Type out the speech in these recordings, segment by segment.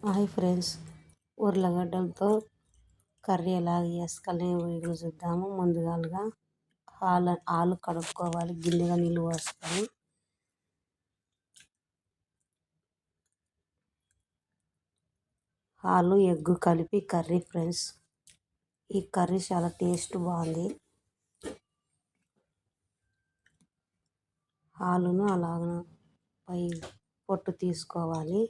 Hi friends, ఉర్లగడ్డలతో curry ఎలా చేసుకోవాలి వీడియో చూద్దాము. ముందుగా ఆలు కడుక్కోవాలి, గిన్నెగా నీళ్ళు పోసుకొని ఆలు ఎగ్గు కలిపి కర్రీ ఫ్రెండ్స్. ఈ కర్రీ చాలా టేస్ట్ బాగుంది. ఆలును అలాగ పై పొట్టు తీసుకోవాలి,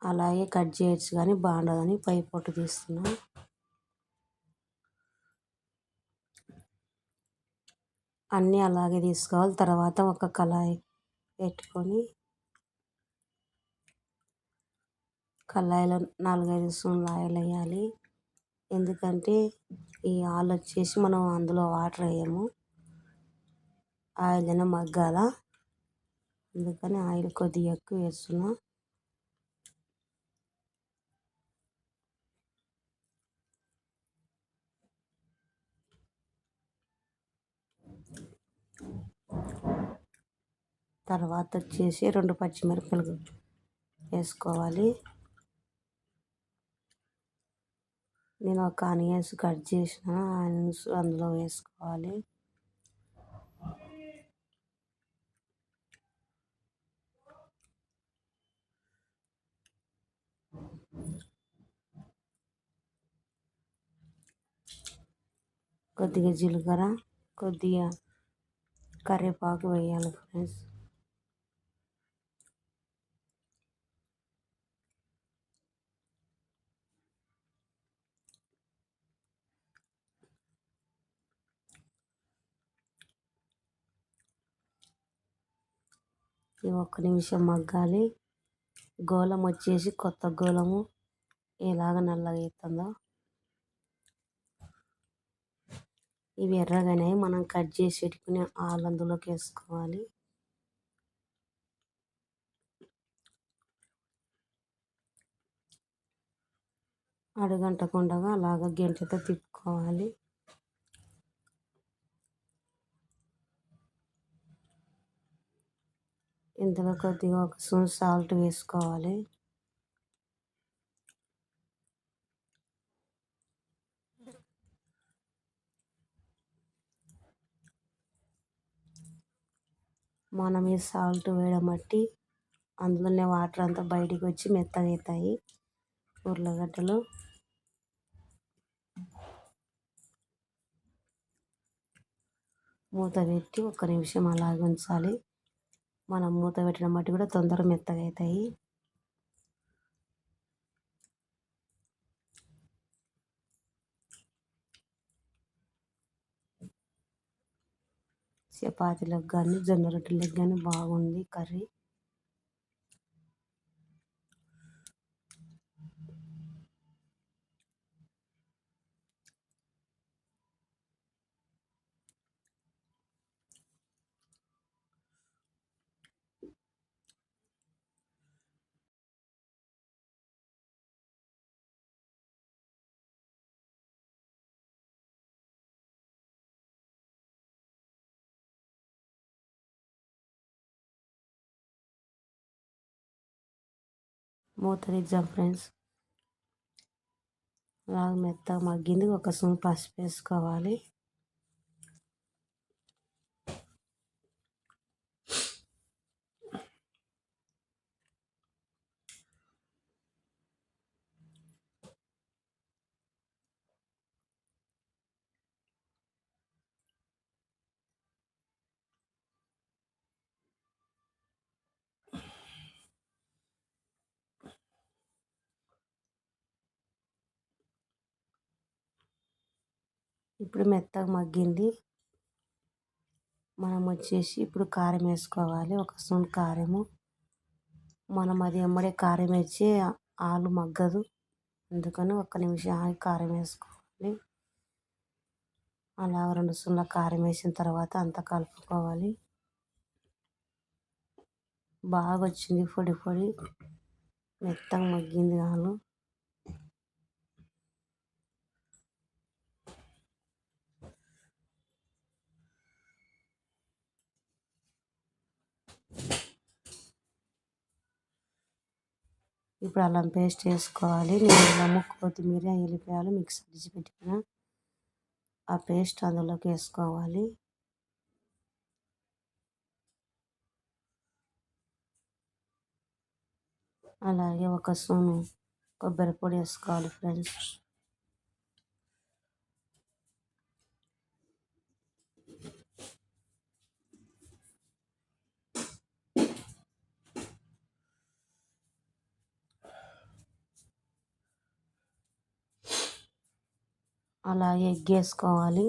అలాగే కట్ చేయొచ్చు కానీ బాగుండదని పై పొట్టు తీస్తున్నాం. అన్నీ అలాగే తీసుకోవాలి. తర్వాత ఒక కళాయి పెట్టుకొని కళాయిలో 4-5 స్పూన్లు ఆయిల్ వేయాలి. ఎందుకంటే ఈ ఆలు వచ్చేసి మనం అందులో వాటర్ వేయము, ఆయిల్లోనే మగ్గాల. అందుకని ఆయిల్ కొద్దిగా ఎక్కువ వేస్తున్నా. తర్వాత వచ్చేసి 2 పచ్చిమిరపకాయలు వేసుకోవాలి. నేను ఒక ఆనియన్స్ కట్ చేసిన ఆనియన్స్ అందులో వేసుకోవాలి. కొద్దిగా జీలకర్ర, కొద్దిగా కరివేపాకు వేయాలి ఫ్రెండ్స్. ఇవి 1 నిమిషం మగ్గాలి. గోళం వచ్చేసి కొత్త గోళము ఎలాగ నల్లగా అవుతుందో. ఇవి ఎర్రగానే మనం కట్ చేసి పెట్టుకుని ఆలు అందులోకి వేసుకోవాలి. అడుగంటకుండా అలాగ గెంటెతో తిప్పుకోవాలి. ఇందులో కొద్దిగా 1 స్పూన్ సాల్ట్ వేసుకోవాలి. మనం ఈ సాల్ట్ వేయడం బట్టి అందులోనే వాటర్ అంతా బయటికి వచ్చి మెత్తగా అవుతాయి ఉర్లగడ్డలు. మూత పెట్టి 1 నిమిషం అలాగే ఉంచాలి. మనం మూత పెట్టడం బట్టి కూడా తొందరగా మెత్తగా అవుతాయి. చపాతీలకు కానీ జొన్న రొట్టెలకు కానీ బాగుంది కర్రీ. మూత తీద్దాం ఫ్రెండ్స్. అలాగ మెత్తగా మగ్గింది. 1 స్పూన్ పసుపు వేసుకోవాలి. ఇప్పుడు మెత్తగా మగ్గింది. మనం వచ్చేసి ఇప్పుడు కారం వేసుకోవాలి. 1 స్పూన్ కారము. మనం అది ఎమ్మడే కారం వేసి ఆలు మగ్గదు, అందుకని 1 నిమిషం ఆగి కారం వేసుకోవాలి. అలా 2 స్పూన్ల కారం వేసిన తర్వాత అంతా కలుపుకోవాలి. బాగా వచ్చింది పొడి పొడి, మెత్తగా మగ్గింది ఆలు. ఇప్పుడు అల్లం పేస్ట్ వేసుకోవాలి. నేను అల్లము కొత్తిమీర ఎల్లిపాయలు మిక్సీ చేసి పెట్టుకున్న ఆ పేస్ట్ అందులోకి వేసుకోవాలి. అలాగే ఒక స్పూను కొబ్బరి పొడి వేసుకోవాలి ఫ్రెండ్స్. అలాగే ఎగ్ వేసుకోవాలి.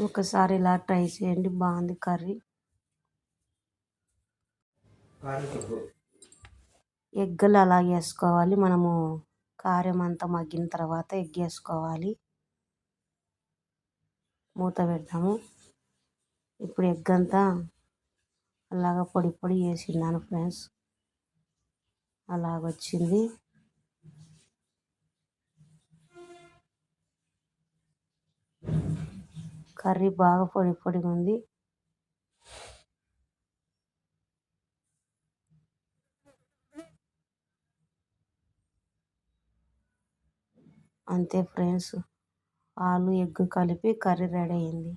ఒకసారి ఇలా ట్రై చేయండి, బాగుంది కర్రీ. ఎగ్గులు అలాగే వేసుకోవాలి. మనము కారం అంతా మగ్గిన తర్వాత ఎగ్ వేసుకోవాలి. మూత పెడతాము. ఇప్పుడు ఎగ్ అంతా అలాగ పొడి పొడి వేసినాను ఫ్రెండ్స్. అలాగొచ్చింది. కర్రీ బాగా పొడి పొడిగా ఉంది. అంతే ఫ్రెండ్స్, ఆలు ఎగ్ కలిపి కర్రీ రెడీ అయింది.